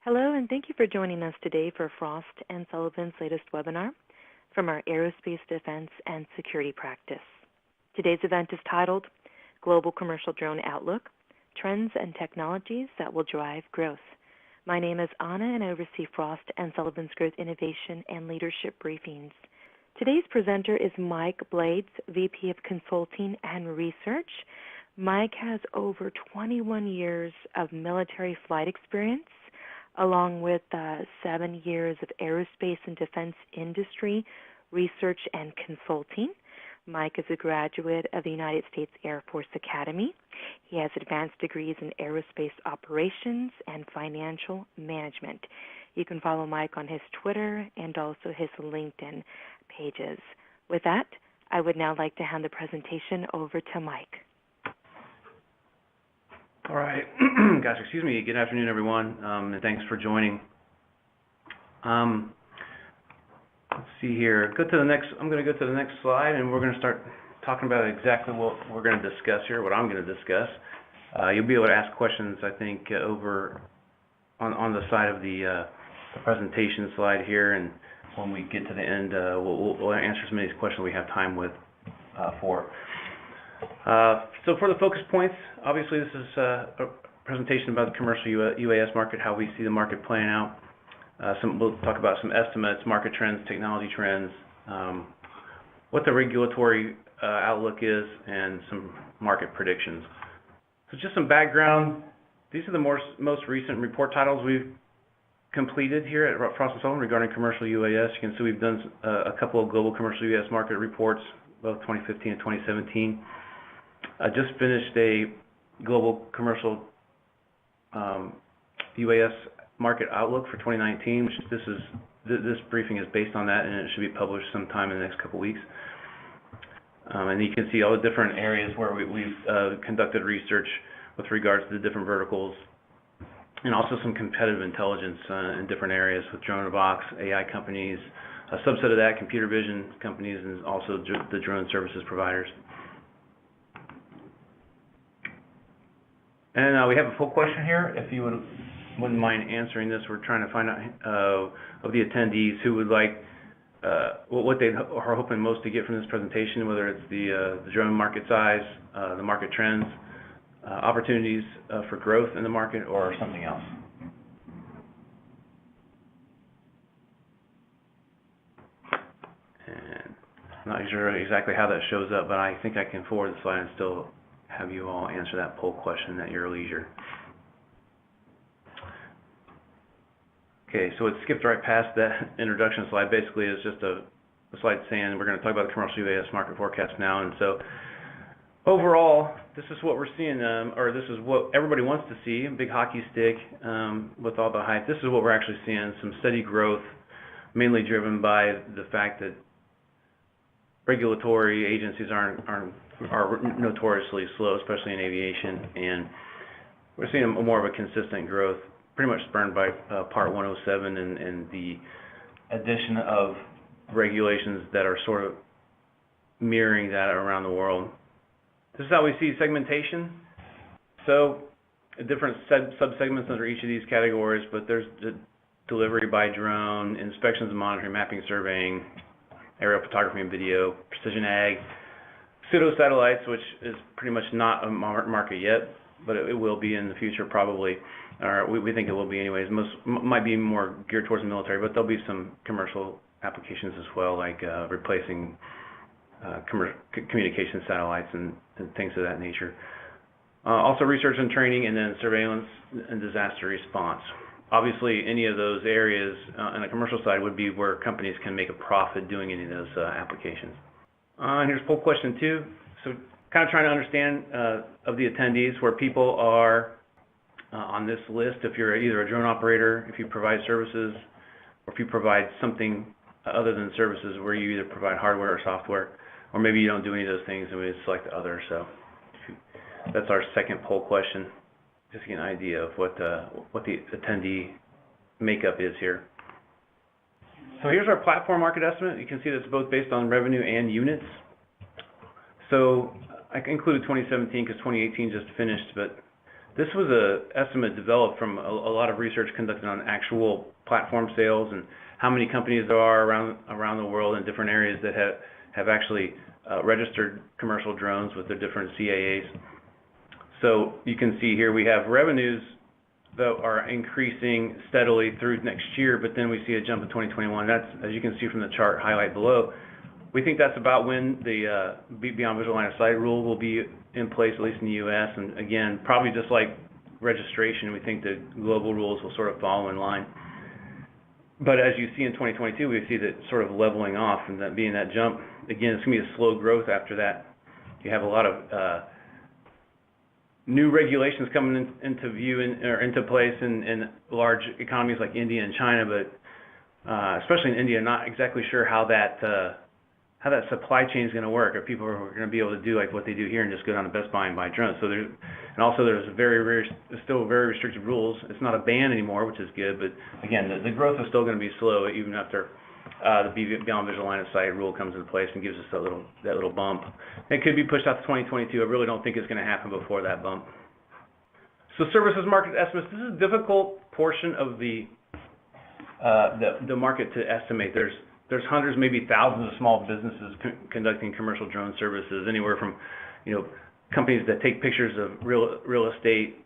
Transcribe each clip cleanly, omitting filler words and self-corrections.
Hello, and thank you for joining us today for Frost & Sullivan's latest webinar from our Aerospace Defense and Security Practice. Today's event is titled Global Commercial Drone Outlook, Trends and Technologies That Will Drive Growth. My name is Anna, and I oversee Frost & Sullivan's Growth Innovation and Leadership Briefings. Today's presenter is Mike Blades, VP of Consulting and Research. Mike has over 21 years of military flight experience, along with 7 years of aerospace and defense industry research and consulting. Mike is a graduate of the United States Air Force Academy. He has advanced degrees in aerospace operations and financial management. You can follow Mike on his Twitter and also his LinkedIn pages. With that, I would now like to hand the presentation over to Mike. All right, gosh, excuse me. Good afternoon, everyone, and thanks for joining. Let's see here. I'm going to go to the next slide, and we're going to start talking about exactly what we're going to discuss here, what I'm going to discuss. You'll be able to ask questions, I think, over on the side of the presentation slide here, and when we get to the end, we'll answer as many questions we have time for. So for the focus points, obviously this is a presentation about the commercial UAS market, how we see the market playing out. We'll talk about some estimates, market trends, technology trends, what the regulatory outlook is, and some market predictions. So just some background. These are the most recent report titles we've completed here at Frost & Sullivan regarding commercial UAS. You can see we've done a couple of global commercial UAS market reports, both 2015 and 2017. I just finished a global commercial UAS market outlook for 2019, which this briefing is based on that, and it should be published sometime in the next couple weeks. And you can see all the different areas where we've conducted research with regards to the different verticals, and also some competitive intelligence in different areas with drone box, AI companies, a subset of that, computer vision companies, and also the drone services providers. And we have a full question here. If you wouldn't mind answering this, we're trying to find out of the attendees who would like what they are hoping most to get from this presentation, whether it's the drone market size, the market trends, opportunities for growth in the market, or something else. And I'm not sure exactly how that shows up, but I think I can forward the slide and still have you all answer that poll question at your leisure. Okay, so it skipped right past that introduction slide. Basically, it's just a slide saying we're going to talk about the commercial UAS market forecast now. And so overall, this is what we're seeing, or this is what everybody wants to see, a big hockey stick with all the hype. This is what we're actually seeing, some steady growth, mainly driven by the fact that regulatory agencies are notoriously slow, especially in aviation, and we're seeing more of a consistent growth, pretty much spurred by Part 107 and the addition of regulations that are sort of mirroring that around the world. This is how we see segmentation. So different subsegments under each of these categories, but there's the delivery by drone, inspections and monitoring, mapping, surveying, aerial photography and video, precision ag, pseudo-satellites, which is pretty much not a market yet, but it will be in the future probably. We think it will be anyways. Might be more geared towards the military, but there'll be some commercial applications as well, like replacing communication satellites and things of that nature. Also research and training, and then surveillance and disaster response. Obviously, any of those areas on the commercial side would be where companies can make a profit doing any of those applications. And here's poll question 2. So kind of trying to understand of the attendees where people are on this list. If you're either a drone operator, if you provide services, or if you provide something other than services where you either provide hardware or software, or maybe you don't do any of those things and we just select the other. So that's our second poll question, just to get an idea of what the attendee makeup is here. So here's our platform market estimate. You can see that's both based on revenue and units. So I included 2017 because 2018 just finished, but This was a estimate developed from a lot of research conducted on actual platform sales and how many companies there are around the world in different areas that have actually registered commercial drones with their different CAAs. So you can see here we have revenues that are increasing steadily through next year, but then we see a jump in 2021. That's, as you can see from the chart highlight below, we think that's about when the beyond visual line of sight rule will be in place, at least in the U.S. And again, probably just like registration, we think the global rules will sort of follow in line. But as you see in 2022, we see that sort of leveling off and that being that jump. Again, it's going to be a slow growth after that. You have a lot of new regulations coming into view or into place in large economies like India and China, but especially in India, not exactly sure how that supply chain is going to work. If people are going to be able to do like what they do here and just go down to Best Buy and buy drones. So there's still very restrictive rules. It's not a ban anymore, which is good, but again, the growth is still going to be slow even after the beyond visual line of sight rule comes into place and gives us that little bump. It could be pushed out to 2022. I really don't think it's going to happen before that bump. So services market estimates. This is a difficult portion of the market to estimate. There's hundreds, maybe thousands of small businesses conducting commercial drone services, anywhere from, companies that take pictures of real estate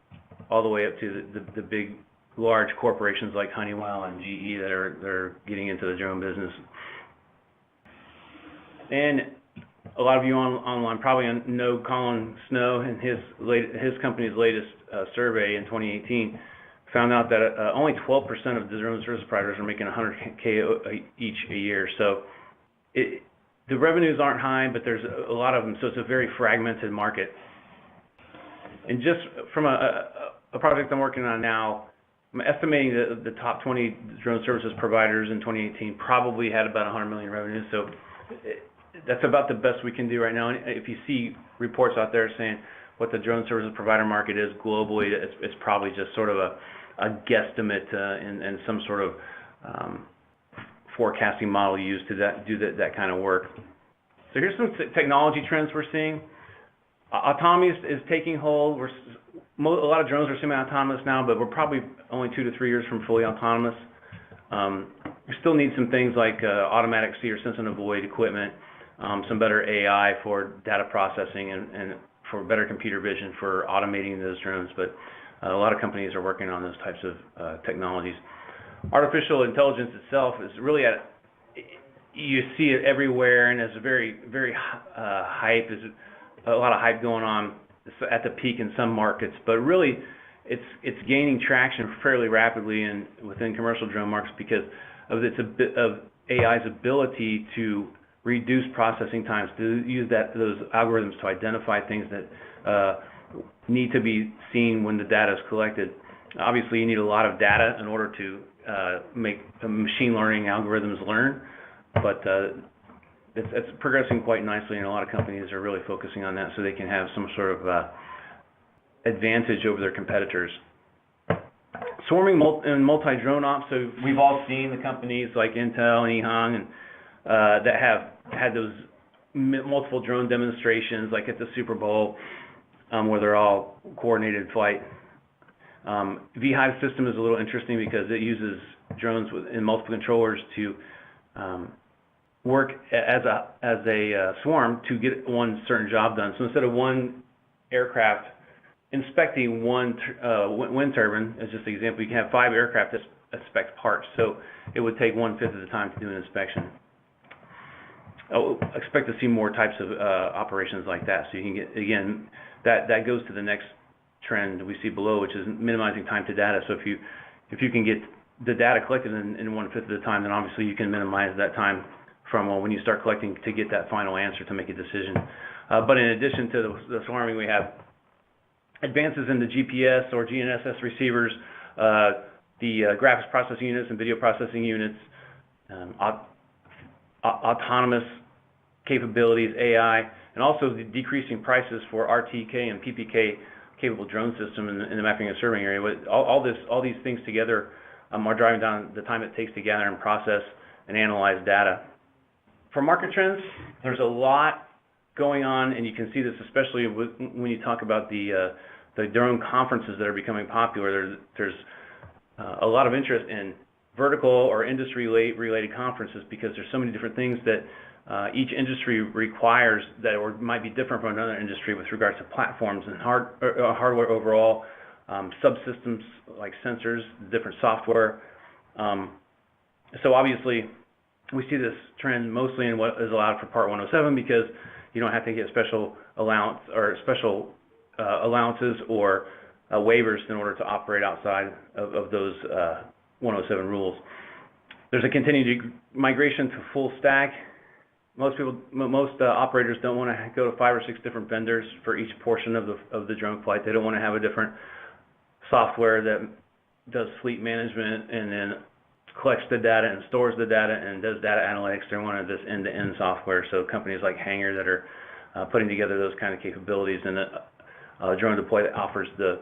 all the way up to the big, large corporations like Honeywell and GE that are getting into the drone business. And a lot of you online probably know Colin Snow and his company's latest survey in 2018 found out that only 12% of the drone service providers are making $100K each a year. So the revenues aren't high, but there's a lot of them, so it's a very fragmented market. And just from a project I'm working on now, I'm estimating that the top 20 drone services providers in 2018 probably had about 100 million revenues. So that's about the best we can do right now. And if you see reports out there saying what the drone services provider market is globally, it's probably just sort of a guesstimate and some sort of forecasting model used to do that kind of work. So here's some technology trends we're seeing. Autonomy is taking hold. A lot of drones are semi-autonomous now, but we're probably only 2 to 3 years from fully autonomous. We still need some things like automatic see or sense and avoid equipment, some better AI for data processing and for better computer vision for automating those drones, but a lot of companies are working on those types of technologies. Artificial intelligence itself is really you see it everywhere, and it's very, very hype. There's a lot of hype going on at the peak in some markets, but really it's gaining traction fairly rapidly within commercial drone markets because of AI's ability to reduce processing times, to use those algorithms to identify things that need to be seen when the data is collected. Obviously, you need a lot of data in order to make the machine learning algorithms learn, but it's progressing quite nicely, and a lot of companies are really focusing on that so they can have some sort of advantage over their competitors. Swarming and multi-drone ops, so we've all seen the companies like Intel and EHang and that have had those multiple drone demonstrations, like at the Super Bowl, where they're all coordinated flight. VHive system is a little interesting because it uses drones in multiple controllers to work as a swarm to get one certain job done. So instead of one aircraft inspecting one wind turbine, as just an example, you can have 5 aircraft that inspect parts. So it would take 1/5 of the time to do an inspection. I'll expect to see more types of operations like that. So you can get, again, that goes to the next trend we see below, which is minimizing time to data. So if you can get the data collected in 1/5 of the time, then obviously you can minimize that time from when you start collecting to get that final answer to make a decision. But in addition to the swarming, we have advances in the GPS or GNSS receivers, the graphics processing units and video processing units, autonomous capabilities, AI, and also the decreasing prices for RTK and PPK capable drone system in the mapping and surveying area. All these things together are driving down the time it takes to gather and process and analyze data. For market trends, there's a lot going on, and you can see this especially when you talk about the the drone conferences that are becoming popular. There's a lot of interest in vertical or industry-related conferences because there's so many different things that each industry requires that or might be different from another industry with regards to platforms and hardware overall, subsystems like sensors, different software. So obviously, we see this trend mostly in what is allowed for Part 107 because you don't have to get special allowance or special allowances or waivers in order to operate outside of those 107 rules. There's a continued migration to full stack. Most operators don't want to go to 5 or 6 different vendors for each portion of the drone flight. They don't want to have a different software that does fleet management and then collects the data and stores the data and does data analytics. They want this end-to-end software. So companies like Hanger that are putting together those kind of capabilities, and Drone Deploy that offers the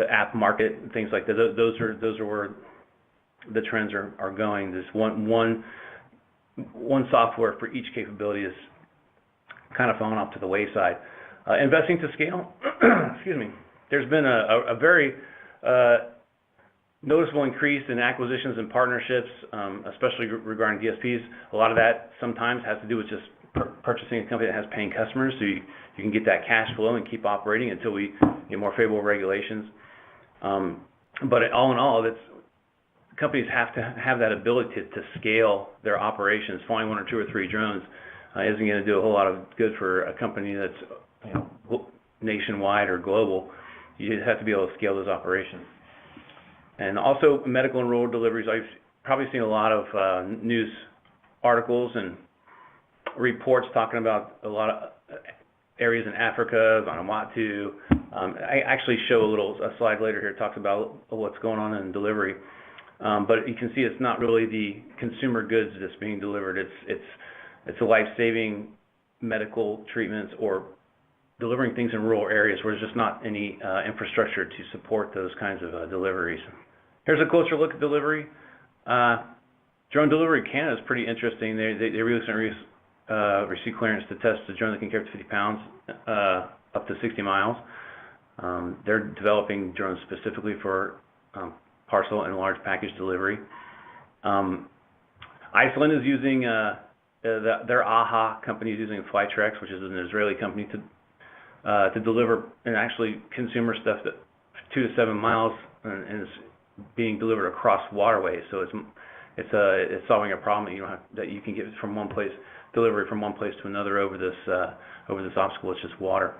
app market and things like that. Those are where the trends are going. This one software for each capability is kind of falling off to the wayside. Investing to scale, excuse me. There's been a very noticeable increase in acquisitions and partnerships, especially regarding DSPs. A lot of that sometimes has to do with just purchasing a company that has paying customers, so you can get that cash flow and keep operating until we get more favorable regulations. But all in all, companies have to have that ability to scale their operations. Flying 1 or 2 or 3 drones isn't going to do a whole lot of good for a company that's nationwide or global. You just have to be able to scale those operations. And also medical and rural deliveries. I've probably seen a lot of news articles and reports talking about a lot of areas in Africa, Vanuatu. I actually show a slide later here that talks about what's going on in delivery. But you can see it's not really the consumer goods that's being delivered. It's a life-saving medical treatments or delivering things in rural areas where there's just not any infrastructure to support those kinds of deliveries. Here's a closer look at delivery. Drone delivery Canada is pretty interesting. They recently received clearance to test a drone that can carry up to 50 pounds, up to 60 miles. They're developing drones specifically for parcel and large package delivery. Iceland is using their AHA company is using Flytrex, which is an Israeli company, to deliver and actually consumer stuff that 2 to 7 miles and is being delivered across waterways. So it's solving a problem that you can get from one place, delivery from one place to another over this obstacle. It's just water.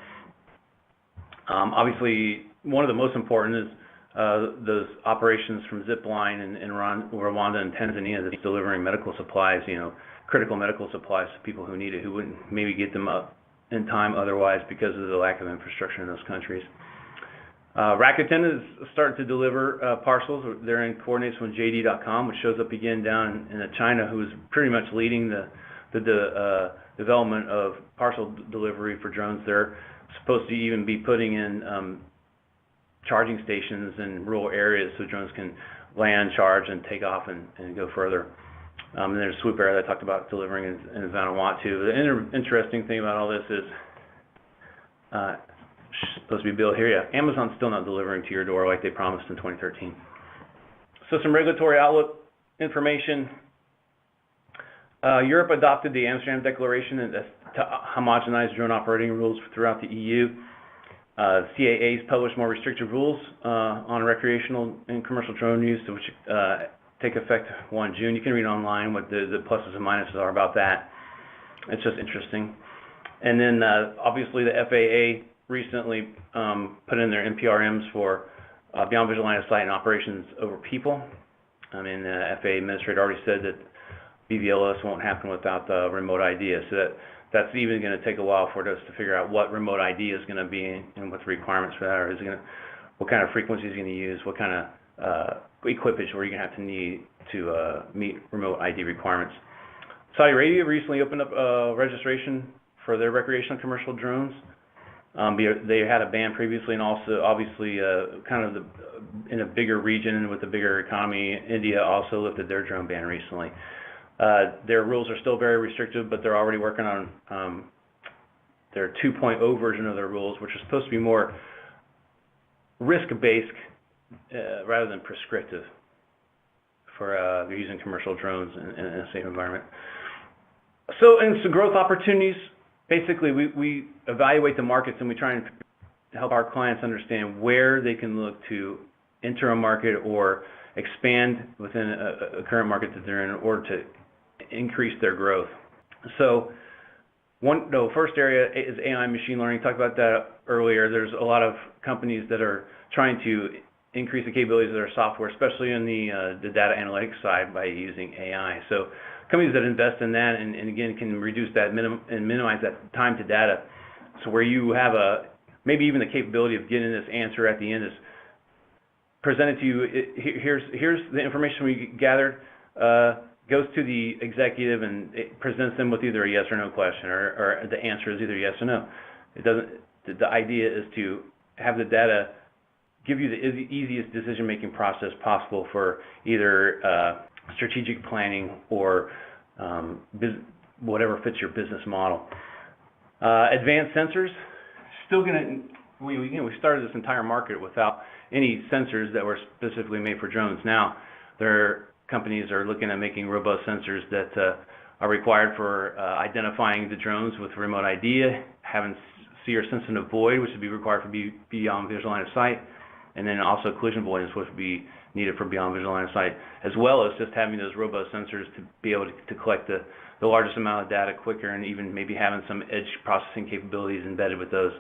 Obviously, one of the most important is those operations from Zipline in Rwanda and Tanzania that's delivering medical supplies, critical medical supplies to people who need it, who wouldn't maybe get them up in time otherwise because of the lack of infrastructure in those countries. Rakuten is starting to deliver parcels. They're in coordination with JD.com, which shows up again down in China, who is pretty much leading the development of parcel delivery for drones. They're supposed to even be putting in charging stations in rural areas so drones can land, charge, and take off and go further. And there's Swoop Air that I talked about delivering in Vanuatu. The interesting thing about all this is supposed to be built here. Yeah, Amazon's still not delivering to your door like they promised in 2013. So some regulatory outlook information. Europe adopted the Amsterdam Declaration to homogenize drone operating rules throughout the EU. CAA's published more restrictive rules on recreational and commercial drone use, which take effect 1 June. You can read online what the pluses and minuses are about that. It's just interesting. And then obviously the FAA recently put in their NPRMs for beyond visual line of sight and operations over people. I mean, the FAA administrator already said that BVLOS won't happen without the remote ID. So that's even going to take a while for us to figure out what remote ID is going to be and what the requirements for that are. What kind of frequency is going to use, what kind of equipage are you going to have to need to meet remote ID requirements. Saudi Arabia recently opened up registration for their recreational commercial drones. They had a ban previously, and also obviously in a bigger region with a bigger economy, India also lifted their drone ban recently. Their rules are still very restrictive, but they're already working on their 2.0 version of their rules, which is supposed to be more risk-based rather than prescriptive for using commercial drones in a safe environment. So, and some growth opportunities. Basically, we evaluate the markets and we try and help our clients understand where they can look to enter a market or expand within a current market that they're in order to increase their growth. So, the first area is AI and machine learning. Talked about that earlier. There's a lot of companies that are trying to increase the capabilities of their software, especially in the data analytics side by using AI. So companies that invest in that and again can reduce that and minimize that time to data. So where you have maybe even the capability of getting this answer at the end is presented to you. Here's the information we gathered. Goes to the executive and it presents them with either a yes or no question, or the answer is either yes or no. It doesn't. The idea is to have the data give you the easiest decision-making process possible for either strategic planning or whatever fits your business model. Advanced sensors, still going to, we started this entire market without any sensors that were specifically made for drones. Now, companies are looking at making robust sensors that are required for identifying the drones with remote ID, having see or sense and avoid, which would be required for beyond visual line of sight, and then also collision avoidance, which would be needed for beyond visual line of sight, as well as just having those robust sensors to be able to collect the largest amount of data quicker, and even maybe having some edge processing capabilities embedded with those.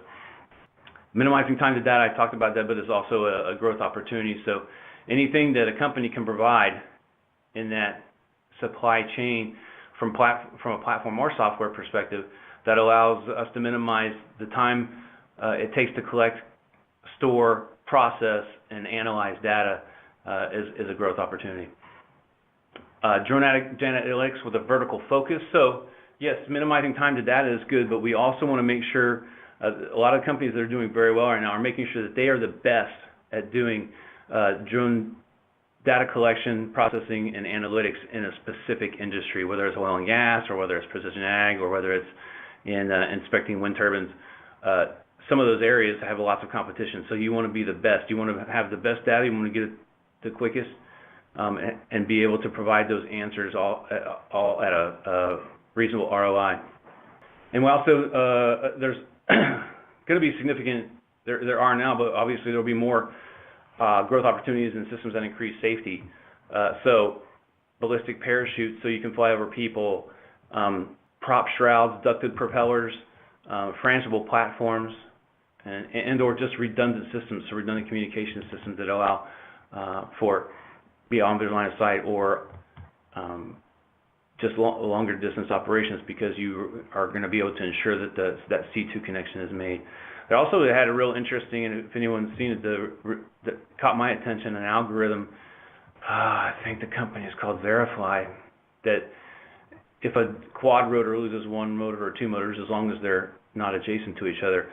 Minimizing time to data, I talked about that, but it's also a growth opportunity. So anything that a company can provide in that supply chain from a platform or software perspective that allows us to minimize the time it takes to collect, store, process, and analyze data is a growth opportunity. Drone analytics with a vertical focus. So yes, minimizing time to data is good, but we also want to make sure a lot of companies that are doing very well right now are making sure that they are the best at doing drone data collection, processing, and analytics in a specific industry, whether it's oil and gas, or whether it's precision ag, or whether it's in inspecting wind turbines. Some of those areas have lots of competition, so you want to be the best. You want to have the best data, you want to get it the quickest, and be able to provide those answers all at a reasonable ROI. And we also, there's going to be significant, there are now, but obviously there will be more growth opportunities in systems that increase safety. So ballistic parachutes, so you can fly over people, prop shrouds, ducted propellers, frangible platforms, and or just redundant systems, so redundant communication systems that allow for beyond visual line of sight, or just longer distance operations, because you are going to be able to ensure that that C2 connection is made. They also had a real interesting, and if anyone's seen it, that caught my attention, an algorithm, I think the company is called Verifly, that if a quad rotor loses one motor or two motors, as long as they're not adjacent to each other,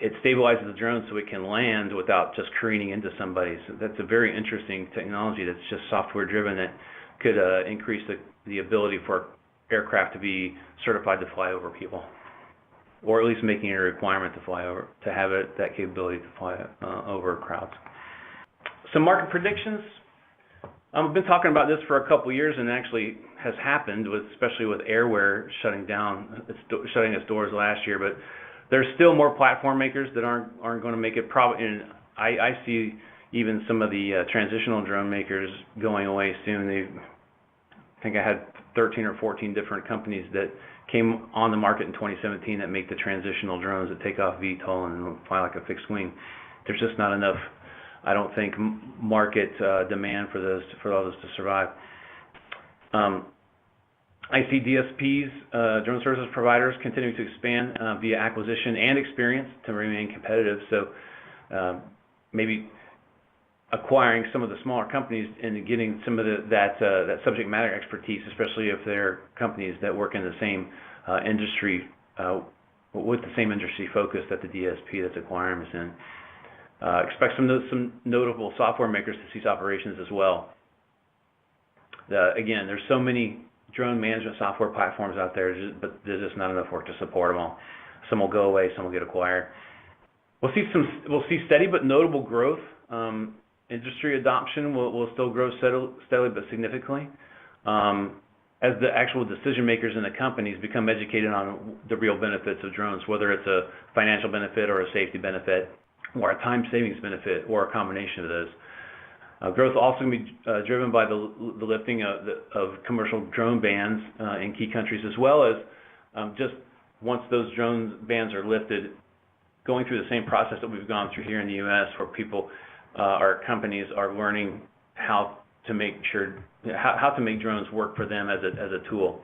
it stabilizes the drone so it can land without just careening into somebody. So that's a very interesting technology that's just software driven that could increase the ability for aircraft to be certified to fly over people, or at least making it a requirement to fly over, to have that capability to fly over crowds. Some market predictions. I've been talking about this for a couple of years, and it actually has happened, especially with Airware shutting its doors last year. But there's still more platform makers that aren't going to make it. And I see even some of the transitional drone makers going away soon. I think I had 13 or 14 different companies that came on the market in 2017 that make the transitional drones that take off VTOL and fly like a fixed wing. There's just not enough, I don't think, market demand for all those to survive. I see DSPs, drone services providers, continuing to expand via acquisition and experience to remain competitive. So maybe acquiring some of the smaller companies and getting some of that subject matter expertise, especially if they're companies that work in the same industry, with the same industry focus that the DSP that's acquiring is in. Expect some notable software makers to cease operations as well. Again, there's so many drone management software platforms out there, but there's just not enough work to support them all. Some will go away, some will get acquired. we'll see steady but notable growth. Industry adoption will still grow steadily but significantly. As the actual decision makers in the companies become educated on the real benefits of drones, whether it's a financial benefit or a safety benefit or a time savings benefit or a combination of those. Growth also going to be driven by the lifting of commercial drone bans in key countries, as well as just once those drone bans are lifted, going through the same process that we've gone through here in the U.S., where people, our companies are learning how to make drones work for them as a tool.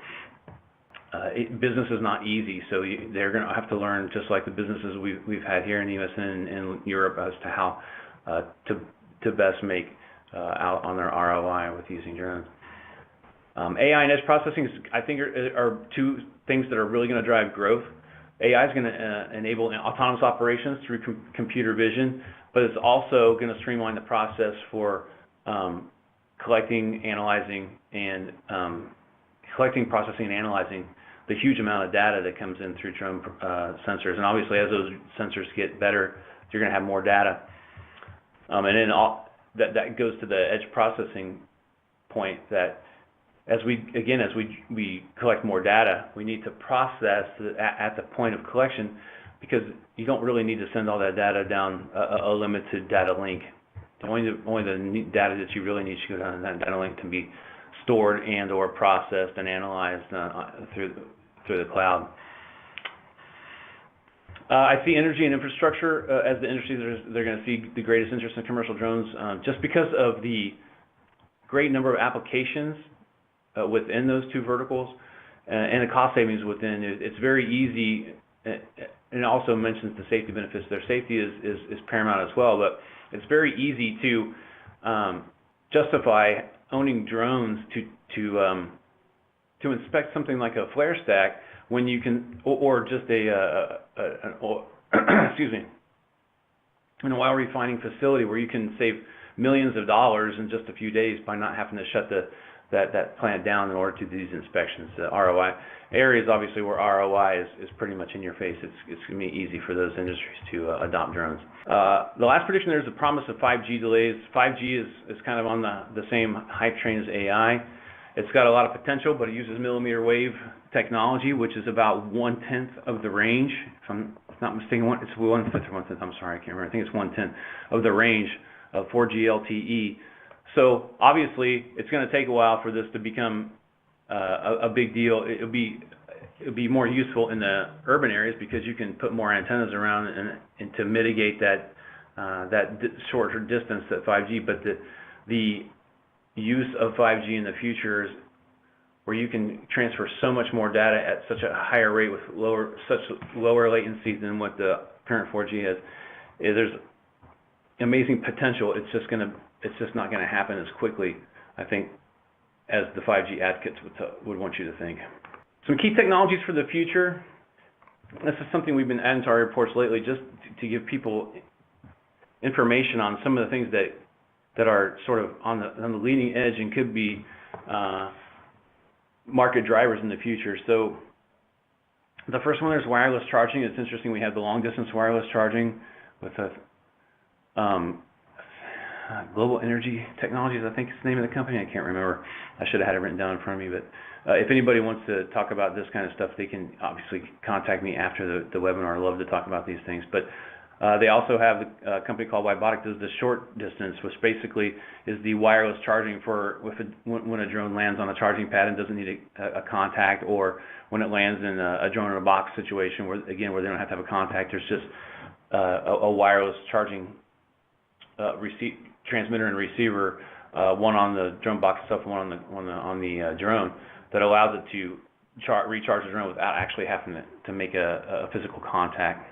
Business is not easy, so they're going to have to learn, just like the businesses we've had here in the U.S. and in Europe, as to how to best make out on their ROI with using drones. AI and edge processing, I think, are two things that are really going to drive growth. AI is going to enable autonomous operations through computer vision, but it's also going to streamline the process for collecting, processing, and analyzing the huge amount of data that comes in through drone sensors. And obviously, as those sensors get better, you're going to have more data. And then that goes to the edge processing point, that as we collect more data, we need to process at the point of collection, because you don't really need to send all that data down a limited data link. Only the data that you really need should go down that data link to be stored and or processed and analyzed through the cloud. I see energy and infrastructure as the industries they're going to see the greatest interest in commercial drones, just because of the great number of applications within those two verticals and the cost savings within it. It's very easy, and it also mentions the safety benefits. Their safety is paramount as well, but it's very easy to justify owning drones to inspect something like a flare stack when you can, or just excuse me, an oil refining facility where you can save millions of dollars in just a few days by not having to shut that plant down in order to do these inspections. The ROI areas, obviously, where ROI is pretty much in your face, it's going to be easy for those industries to adopt drones. The last prediction, there's a promise of 5G delays. 5G is kind of on the same hype train as AI. It's got a lot of potential, but it uses millimeter wave technology, which is about 1/10 of the range. If I'm not mistaken, it's 1/5 or 1/10. I'm sorry, I can't remember. I think it's 1/10 of the range of 4G LTE. So obviously, it's going to take a while for this to become a big deal. It'll be more useful in the urban areas, because you can put more antennas around and to mitigate that shorter distance that 5G. But the use of 5G in the future is where you can transfer so much more data at such a higher rate with lower latency than what the current 4G has. There's amazing potential. It's just not going to happen as quickly, I think, as the 5G advocates would want you to think. Some key technologies for the future. This is something we've been adding to our reports lately, just to give people information on some of the things that are sort of on the leading edge and could be market drivers in the future. So the first one is wireless charging. It's interesting, we have the long distance wireless charging with Global Energy Technologies, I think is the name of the company. I can't remember. I should have had it written down in front of me. But if anybody wants to talk about this kind of stuff, they can obviously contact me after the webinar. I'd love to talk about these things. But they also have a company called Wybotic does the short distance, which basically is the wireless charging for when a drone lands on a charging pad and doesn't need a contact, or when it lands in a drone in a box situation where they don't have to have a contact. There's just a wireless charging transmitter and receiver, one on the drone box itself, and one on the drone, that allows it to recharge the drone without actually having to make a physical contact.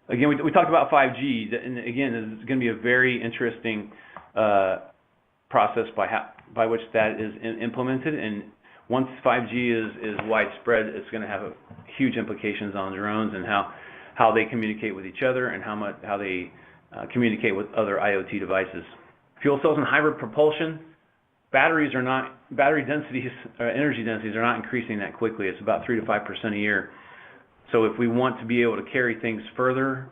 Again, we talked about 5G, and again, it's going to be a very interesting process by which that is implemented. And once 5G is widespread, it's going to have huge implications on drones and how they communicate with each other, and how they communicate with other IoT devices. Fuel cells and hybrid propulsion. Energy densities are not increasing that quickly. It's about 3 to 5% a year. So if we want to be able to carry things further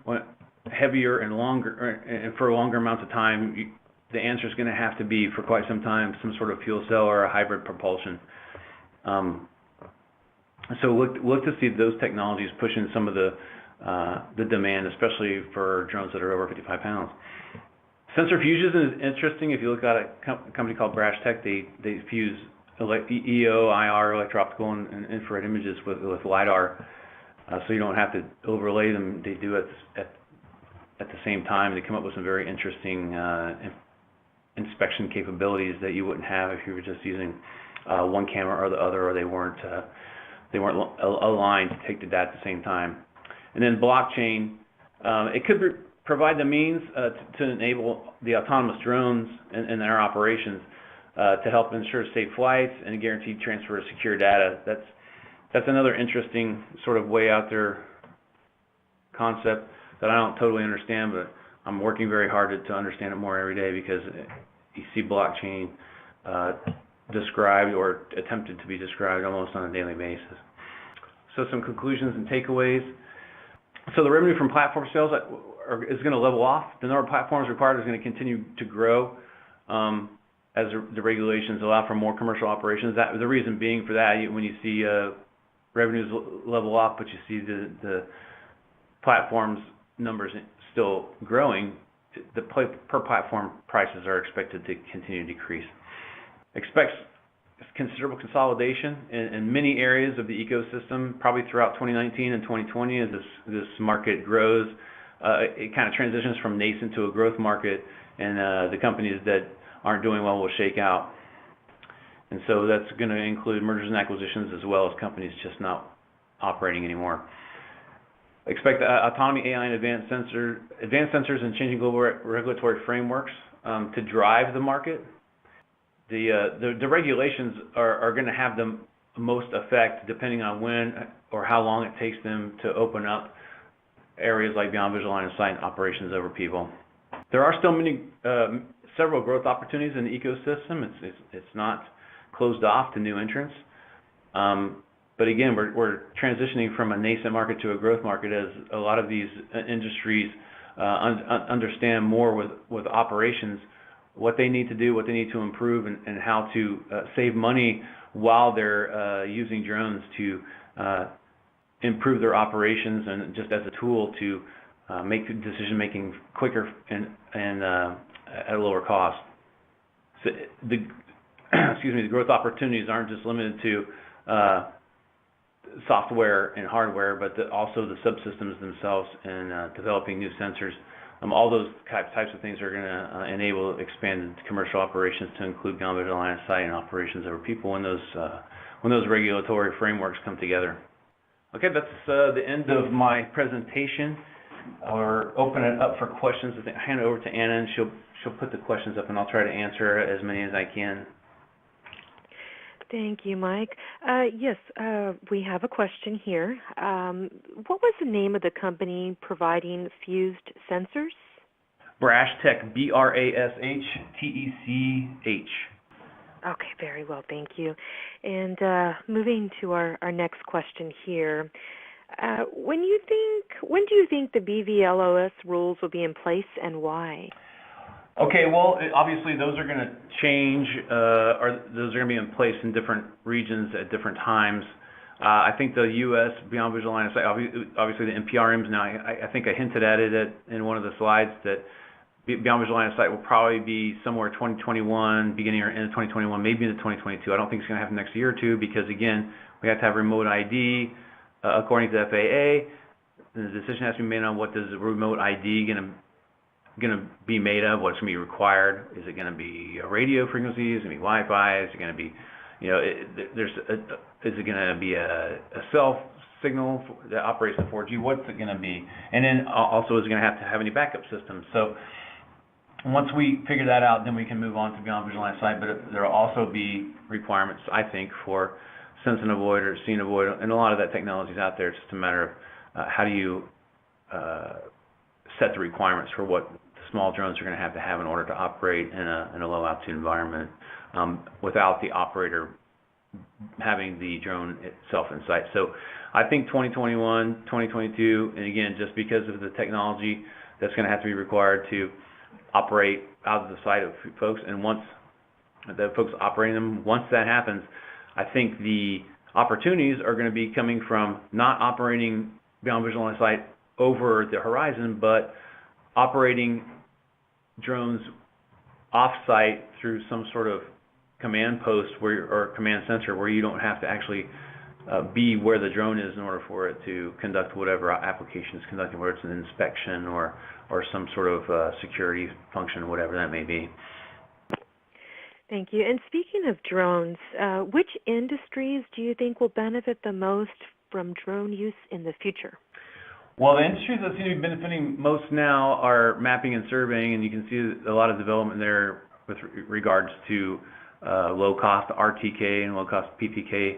heavier and longer, and for longer amounts of time, the answer is going to have to be, for quite some time, some sort of fuel cell or a hybrid propulsion. So look to see those technologies pushing some of the demand, especially for drones that are over 55 pounds. Sensor fusion is interesting. If you look at a company called Brash Tech, they fuse EO, IR, electro-optical, and infrared images with LiDAR, so you don't have to overlay them. They do it at the same time. They come up with some very interesting inspection capabilities that you wouldn't have if you were just using one camera or the other, or they weren't aligned to take the data at the same time. And then blockchain, it could provide the means to enable the autonomous drones and their operations to help ensure safe flights and guaranteed transfer of secure data. That's another interesting sort of way out there concept that I don't totally understand, but I'm working very hard to understand it more every day, because you see blockchain described or attempted to be described almost on a daily basis. So some conclusions and takeaways. So the revenue from platform sales is going to level off. The number of platforms required is going to continue to grow as the regulations allow for more commercial operations. The reason being for that, when you see revenues level off, but you see the platforms numbers still growing, the per platform prices are expected to continue to decrease. Expects considerable consolidation in many areas of the ecosystem, probably throughout 2019 and 2020 as this market grows. It kind of transitions from nascent to a growth market, and the companies that aren't doing well will shake out. And so that's going to include mergers and acquisitions, as well as companies just not operating anymore. Expect autonomy, AI, and advanced sensors and changing global regulatory frameworks to drive the market. The regulations are going to have the most effect depending on when or how long it takes them to open up areas like beyond visual line of sight operations over people. There are still several growth opportunities in the ecosystem. It's not closed off to new entrants. But again, we're transitioning from a nascent market to a growth market as a lot of these industries understand more with operations what they need to do, what they need to improve, and how to save money while they're using drones to improve their operations, and just as a tool to make decision making quicker and at a lower cost. So the growth opportunities aren't just limited to software and hardware, but also the subsystems themselves and developing new sensors. All those types of things are going to enable expanded commercial operations to include beyond visual line of sight and operations over people when those regulatory frameworks come together. Okay, that's the end of my presentation. I'll open it up for questions. I think I hand it over to Anna, and she'll put the questions up, and I'll try to answer as many as I can. Thank you, Mike. Yes, we have a question here. What was the name of the company providing fused sensors? Brash Tech, BRASH TECH. Okay, very well, thank you. And moving to our next question here. When do you think the BVLOS rules will be in place, and why? Okay, well, obviously those are going to change, or those are going to be in place in different regions at different times. I think the U.S. beyond visual line of sight, obviously the NPRMs now, I think I hinted at it in one of the slides that beyond visual line of sight will probably be somewhere 2021, beginning or end of 2021, maybe into 2022. I don't think it's going to happen next year or two, because again, we have to have remote ID according to the FAA. The decision has to be made on what does the remote ID going to be made of, what's going to be required. Is it going to be a radio frequency? Is it going to be Wi-Fi? Is it going to be, is it going to be a cell signal that operates in 4G? What's it going to be? And then also, is it going to have any backup systems? So once we figure that out, then we can move on to beyond visual line of sight. But there will also be requirements, I think, for sense and avoid or see and avoid, and a lot of that technology is out there. It's just a matter of how do you set the requirements for what small drones are going to have in order to operate in a low altitude environment without the operator having the drone itself in sight. So I think 2021, 2022, and again, just because of the technology that's going to have to be required to operate out of the sight of folks. And once the folks operating them, once that happens, I think the opportunities are going to be coming from not operating beyond visual line of sight over the horizon, but operating drones off-site through some sort of command post or command center where you don't have to actually be where the drone is in order for it to conduct whatever application it's conducting, whether it's an inspection or some sort of security function, whatever that may be. Thank you. And speaking of drones, which industries do you think will benefit the most from drone use in the future? Well, the industries that seem to be benefiting most now are mapping and surveying, and you can see a lot of development there with regards to low-cost RTK and low-cost PPK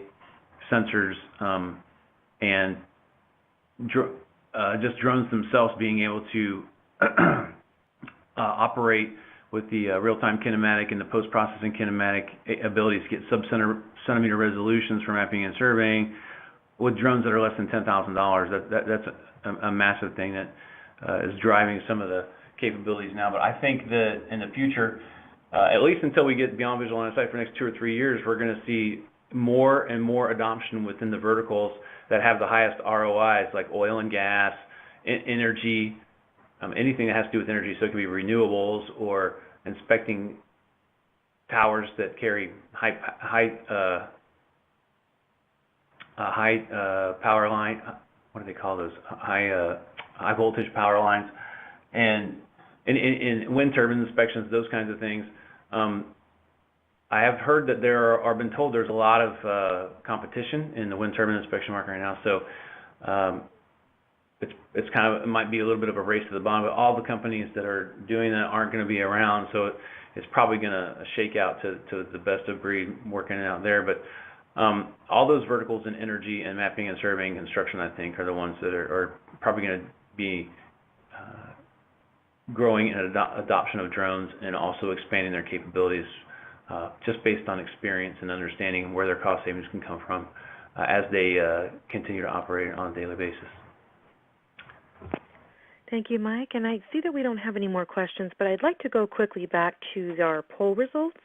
sensors, and just drones themselves being able to operate with the real-time kinematic and the post-processing kinematic abilities to get sub-centimeter resolutions for mapping and surveying with drones that are less than $10,000. That's a massive thing that is driving some of the capabilities now. But I think that in the future, at least until we get beyond visual line of sight for the next 2 or 3 years, we're going to see more and more adoption within the verticals that have the highest ROIs, like oil and gas, energy, anything that has to do with energy. So it can be renewables or inspecting towers that carry high power line. What do they call those? High voltage power lines, and in wind turbine inspections, those kinds of things. I have heard that been told there's a lot of competition in the wind turbine inspection market right now. So it's kind of, it might be a little bit of a race to the bottom, but all the companies that are doing that aren't going to be around. So it's probably going to shake out to the best of breed working it out there. But all those verticals in energy and mapping and surveying construction, I think, are the ones that are probably going to be growing in adoption of drones and also expanding their capabilities just based on experience and understanding where their cost savings can come from as they continue to operate on a daily basis. Thank you, Mike. And I see that we don't have any more questions, but I'd like to go quickly back to our poll results.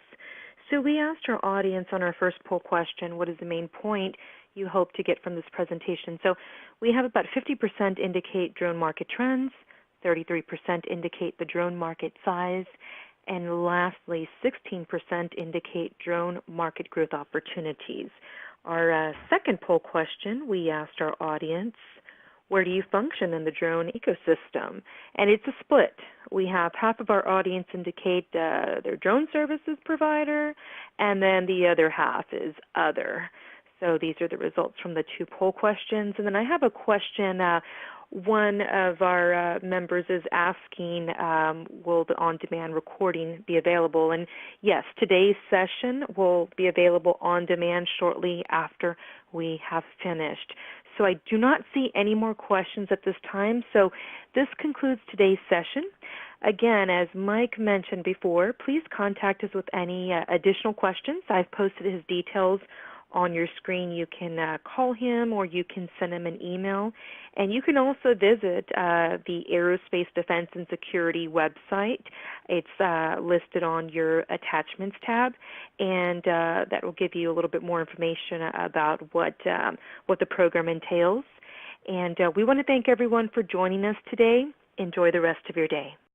So we asked our audience on our first poll question, what is the main point you hope to get from this presentation? So we have about 50% indicate drone market trends, 33% indicate the drone market size, and lastly, 16% indicate drone market growth opportunities. Our second poll question, we asked our audience, where do you function in the drone ecosystem? And it's a split. We have half of our audience indicate their drone services provider, and then the other half is other. So these are the results from the 2 poll questions. And then I have a question. One of our members is asking, will the on-demand recording be available? And yes, today's session will be available on demand shortly after we have finished. So I do not see any more questions at this time. So this concludes today's session. Again, as Mike mentioned before, please contact us with any additional questions. I've posted his details on your screen. You can call him or you can send him an email. And you can also visit the Aerospace Defense and Security website. It's listed on your attachments tab, and that will give you a little bit more information about what the program entails. And we want to thank everyone for joining us today. Enjoy the rest of your day.